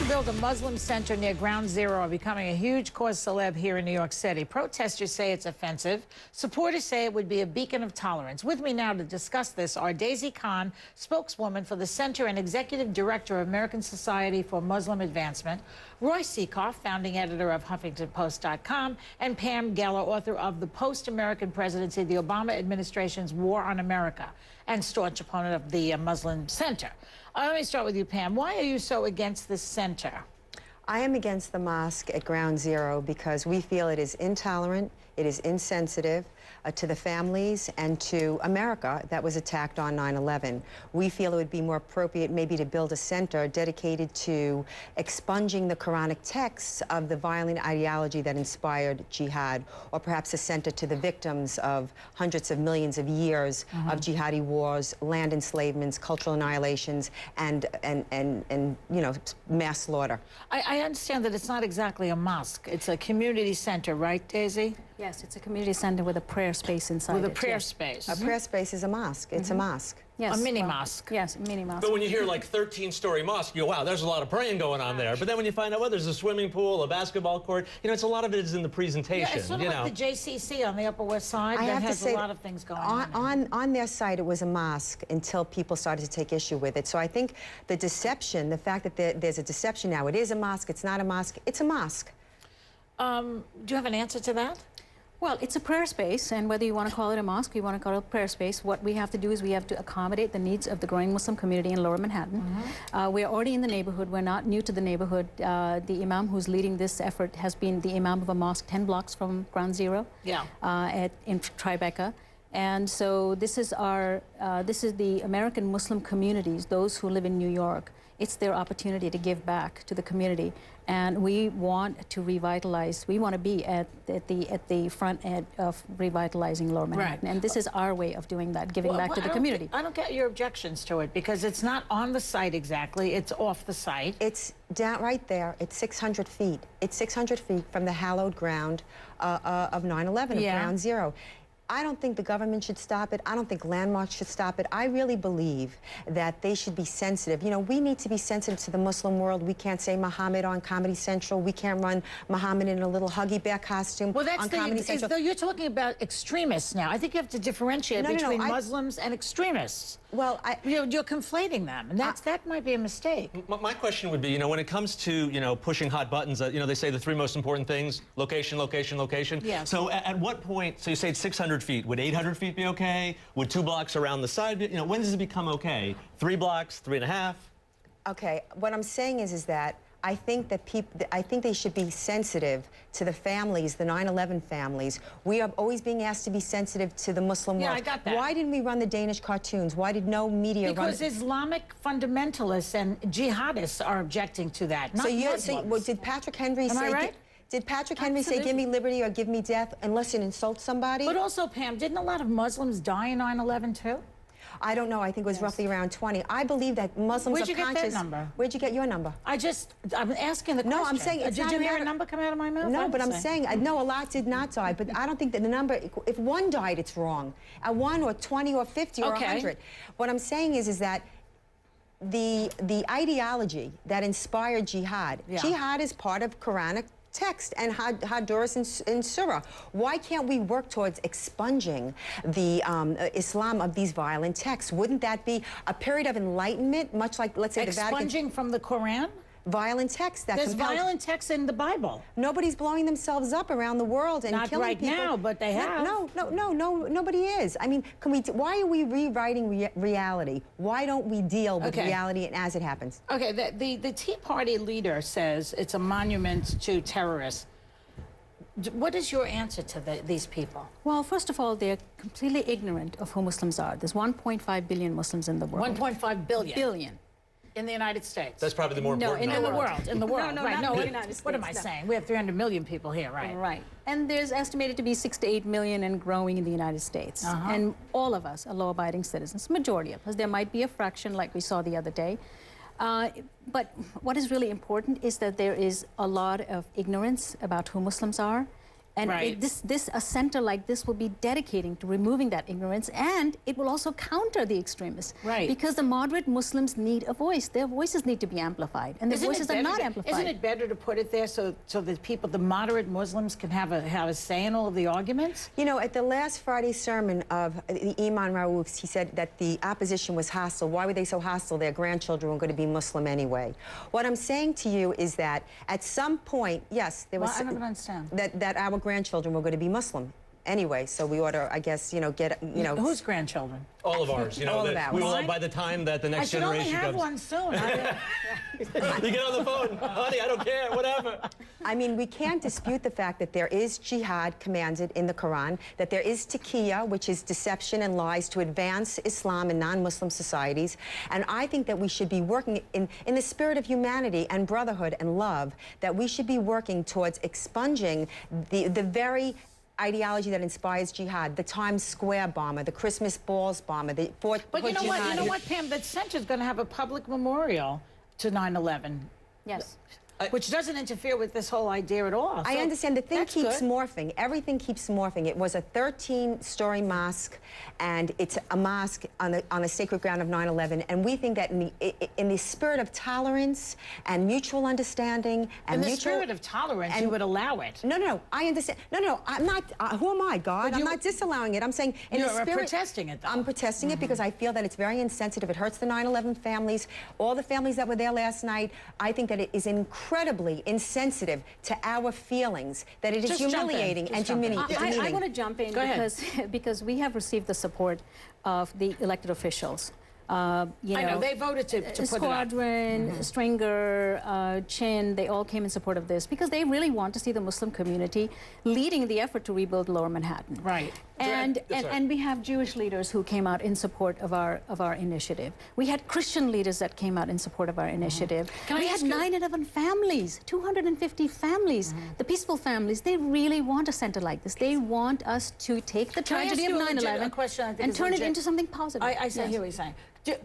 to build a Muslim center near Ground Zero are becoming a huge cause celeb here in New York City. Protesters say it's offensive. Supporters say it would be a beacon of tolerance. With me now to discuss this are Daisy Khan, spokeswoman for the center and executive director of American Society for Muslim Advancement, Roy Sekoff, founding editor of HuffingtonPost.com, and Pam Geller, author of The Post-American Presidency, the Obama Administration's War on America, and staunch opponent of the Muslim Center. Let me start with you, Pam. Why are you so against this center? I am against the mosque at Ground Zero because we feel it is intolerant, it is insensitive to the families and to America that was attacked on 9/11. We feel it would be more appropriate maybe to build a center dedicated to expunging the Quranic texts of the violent ideology that inspired jihad, or perhaps a center to the victims of hundreds of millions of years of jihadi wars, land enslavements, cultural annihilations, and you know, mass slaughter. I understand that it's not exactly a mosque. It's a community center, right, Daisy? Yes, it's a community center with a prayer space inside. With a it, prayer yes. space. A prayer space is a mosque. It's a mosque. Yes, a mini mosque. Yes, a mini mosque. But when you hear like 13-story mosque, you go, wow, there's a lot of praying going on there. But then when you find out, well, there's a swimming pool, a basketball court, you know, it's a lot of it is in the presentation. Yeah, it's sort of like the JCC on the Upper West Side that has a lot of things going on. On their site, it was a mosque until people started to take issue with it. So I think the deception, the fact that there's a deception now, it is a mosque, it's not a mosque, it's a mosque. Do you have an answer to that? Well, it's a prayer space, and whether you want to call it a mosque, you want to call it a prayer space, what we have to do is we have to accommodate the needs of the growing Muslim community in Lower Manhattan. We're already in the neighborhood. We're not new to the neighborhood. The imam who's leading this effort has been the imam of a mosque 10 blocks from Ground Zero in Tribeca. And so this is the American Muslim communities, those who live in New York. It's their opportunity to give back to the community, and we want to revitalize. We want to be at the front end of revitalizing Lower Manhattan, and this is our way of doing that, giving back to the community. I don't get your objections to it because it's not on the site exactly. It's off the site. It's down right there. It's 600 feet. It's 600 feet from the hallowed ground of 9/11, of Ground Zero. I don't think the government should stop it. I don't think landmarks should stop it. I really believe that they should be sensitive. You know, we need to be sensitive to the Muslim world. We can't say Muhammad on Comedy Central. We can't run Muhammad in a little Huggy Bear costume on Comedy Central. Though you're talking about extremists now. I think you have to differentiate between Muslims and extremists. Well, you're conflating them, and that might be a mistake. My question would be, you know, when it comes to, you know, pushing hot buttons, you know, they say the three most important things: location, location, location. Yes. So at what point? So you say it's 600 feet. Would 800 feet be okay? Would 2 blocks around the side be, you know, when does it become okay? 3 blocks, 3.5? Okay. What I'm saying is that I think that I think they should be sensitive to the families, the 9/11 families. We are always being asked to be sensitive to the Muslim world. I got that. Why didn't we run the Danish cartoons? Why did no media run? Because Islamic fundamentalists and jihadists are objecting to that, not Muslims. Did Patrick Henry say? Am I right? Did Patrick Henry say, give me liberty or give me death unless it insults somebody? But also, Pam, didn't a lot of Muslims die in 9/11 too? I don't know. I think it was roughly around 20. I believe that Muslims Where'd you are conscious. get that number? Where'd you get your number? I'm asking the question. No, I'm saying it's Did you hear a number come out of my mouth? No, but I'm saying, no, a lot did not die, but I don't think that the number, if one died, it's wrong. 1 or 20 or 50 or 100. What I'm saying is that the ideology that inspired jihad, jihad is part of Quranic text and Hadurus and Surah. Why can't we work towards expunging the Islam of these violent texts? Wouldn't that be a period of enlightenment, much like, let's say, the Vatican? Expunging from the Quran? Violent texts that There's violent texts in the Bible. Nobody's blowing themselves up around the world and killing people. Not right now, but they have. No, nobody is. I mean, why are we rewriting reality? Why don't we deal with reality as it happens? Okay, the Tea Party leader says it's a monument to terrorists. What is your answer to these people? Well, first of all, they're completely ignorant of who Muslims are. There's 1.5 billion Muslims in the world. 1.5 billion? Billion. In the United States? That's probably the more important number. In the world. No, right. not in the United States. What am I saying? We have 300 million people here, right? Right. And there's estimated to be 6 to 8 million and growing in the United States. And all of us are law-abiding citizens, majority of us. There might be a fraction like we saw the other day. But what is really important is that there is a lot of ignorance about who Muslims are. And Right. a center like this will be dedicating to removing that ignorance, and it will also counter the extremists. Right. Because the moderate Muslims need a voice. Their voices need to be amplified, and their voices are not amplified. Isn't it better to put it there so that people, the moderate Muslims, can have a say in all of the arguments? You know, at the last Friday's sermon of the Imam Raouf, he said that the opposition was hostile. Why were they so hostile? Their grandchildren were going to be Muslim anyway. What I'm saying to you is that at some point, yes, there was... Well, I don't understand. That our grandchildren were going to be Muslim anyway, so we ought to, I guess, you know, get, you know... Whose grandchildren? All of ours, you know. All of ours. We will, by the time that the next generation I should only have comes. one soon. You get on the phone, honey, I don't care, whatever. I mean, we can't dispute the fact that there is jihad commanded in the Quran, that there is taqiyya, which is deception and lies to advance Islam in non-Muslim societies. And I think that we should be working in the spirit of humanity and brotherhood and love, that we should be working towards expunging the very ideology that inspires jihad, the Times Square bomber, the Christmas balls bomber, the Fort But you know jihad. what? You know what, Pam? That center's going to have a public memorial to 9/11. Yes. Which doesn't interfere with this whole idea at all. I So understand. The thing that's keeps good. morphing. Everything keeps morphing. It was a 13-story mosque, and it's a mosque on the sacred ground of 9/11. And we think that in the spirit of tolerance and mutual understanding and In the mutual spirit of tolerance, and- you would allow it. No. I understand. No. I'm not. Who am I, God? But I'm you- not disallowing it. I'm saying in You're the spirit. protesting it, though. I'm protesting it because I feel that it's very insensitive. It hurts the 9/11 families, all the families that were there last night. I think that it is incredibly insensitive to our feelings. That it is Just jump in. humiliating Just and jump in. demeaning. I want to jump in Go ahead. because we have received the support of the elected officials. You I know, they voted to put it up. Squadron, Stringer, Chin, they all came in support of this because they really want to see the Muslim community leading the effort to rebuild Lower Manhattan. Right. And we have Jewish leaders who came out in support of our initiative. We had Christian leaders that came out in support of our initiative. Can I We had ask you- 9/11 families, 250 families, the peaceful families. They really want a center like this. They want us to take the Can I ask tragedy of you a legit- 9/11 a question I think and is turn it legit? into something positive. I Yes. hear what you're saying.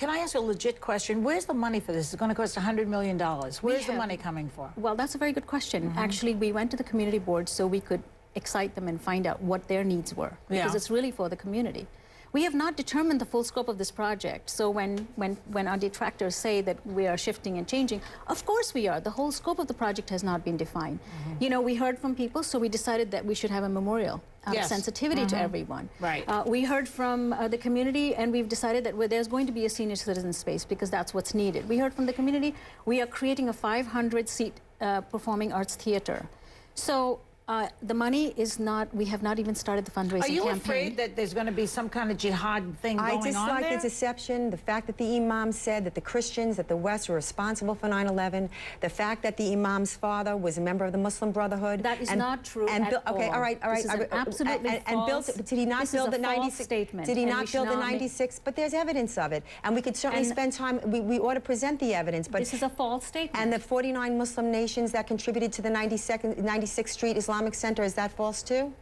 Can I ask you a legit question? Where's the money for this? It's going to cost $100 million. Where's the have- money coming for? Well, that's a very good question. Actually, we went to the community board so we could excite them and find out what their needs were, because Yeah. it's really for the community. We have not determined the full scope of this project, so when our detractors say that we are shifting and changing, of course we are. The whole scope of the project has not been defined. You know, we heard from people, so we decided that we should have a memorial out Yes. of sensitivity to everyone. Right. We heard from the community, and we've decided that there's going to be a senior citizen space because that's what's needed. We heard from the community. We are creating a 500-seat performing arts theater. So the money is not, we have not even started the fundraising Are you campaign. afraid that there's going to be some kind of jihad thing going I on dislike there? the deception, the fact that the imam said that the Christians, that the West were responsible for 9/11, the fact that the imam's father was a member of the Muslim Brotherhood. That is not true at Okay, all. all right. This is an absolutely and built, false- did he not this is build a the false 96? statement, Did he and not we should build the not make- 96? But there's evidence of it, and we could certainly And- spend time. We ought to present the evidence. But This is a false statement. and the 49 Muslim nations that contributed to the 96th Street Islamic Center, is that false too?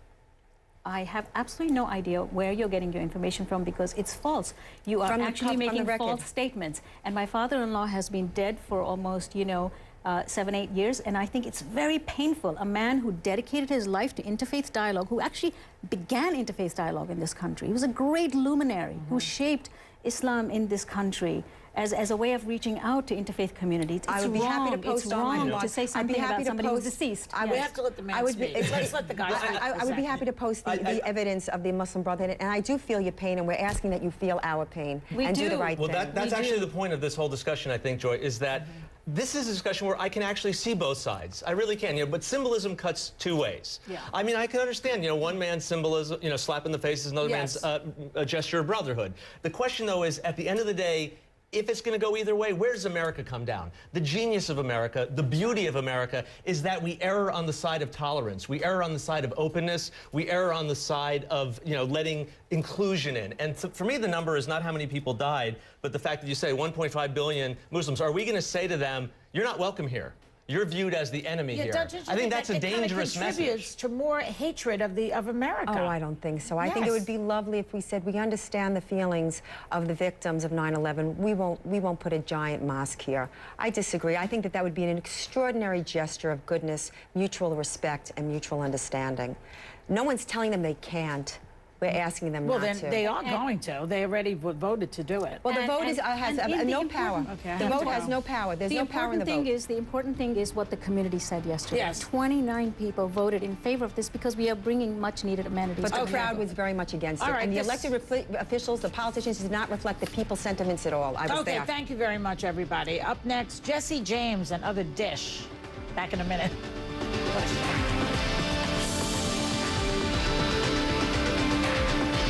I have absolutely no idea where you're getting your information from because it's false. You are From the actually from the making record. false statements. And my father-in-law has been dead for almost, 7-8 years, and I think it's very painful. A man who dedicated his life to interfaith dialogue, who actually began interfaith dialogue in this country. He was a great luminary who shaped Islam in this country as a way of reaching out to interfaith communities. It's I would be happy to wrong. post It's on my wrong blog. to say I'd be something happy about to somebody who's post- deceased. I We would- have to let the man I would be- speak. Let's let the guy speak. I would be happy to post the evidence of the Muslim Brotherhood, and I do feel your pain, and we're asking that you feel our pain We and do the do. right Well, thing. that's We actually do. the point of this whole discussion, I think, Joy, is that this is a discussion where I can actually see both sides. I really can, but symbolism cuts two ways. Yeah. I mean, I can understand, one man's symbolism, slap in the face is another Yes. man's a gesture of brotherhood. The question, though, is at the end of the day, if it's going to go either way, where does America come down? The genius of America, the beauty of America, is that we err on the side of tolerance. We err on the side of openness. We err on the side of, letting inclusion in. And for me, the number is not how many people died, but the fact that you say 1.5 billion Muslims. Are we going to say to them, you're not welcome here? you're viewed as the enemy here. Don't you I think that's a it kinda dangerous contributes message. to more hatred of America. Oh, I don't think so. I think it Yes. would be lovely if we said we understand the feelings of the victims of 9/11. We won't put a giant mosque here. I disagree. I think that would be an extraordinary gesture of goodness, mutual respect, and mutual understanding. No one's telling them they can't. We're asking them Well, not then to. they are going to. They already voted to do it. Well, the vote has no power. Okay, The I vote have has to no power. There's no power in the vote. The important thing is what the community said yesterday. Yes. 29 people voted in favor of this because we are bringing much needed amenities. But to the crowd neighborhood. was very much against All it. right, And the this- elected officials, the politicians, did not reflect the people's sentiments at all. I was Okay, there. thank you very much, everybody. Up next, Jesse James and Other Dish. Back in a minute.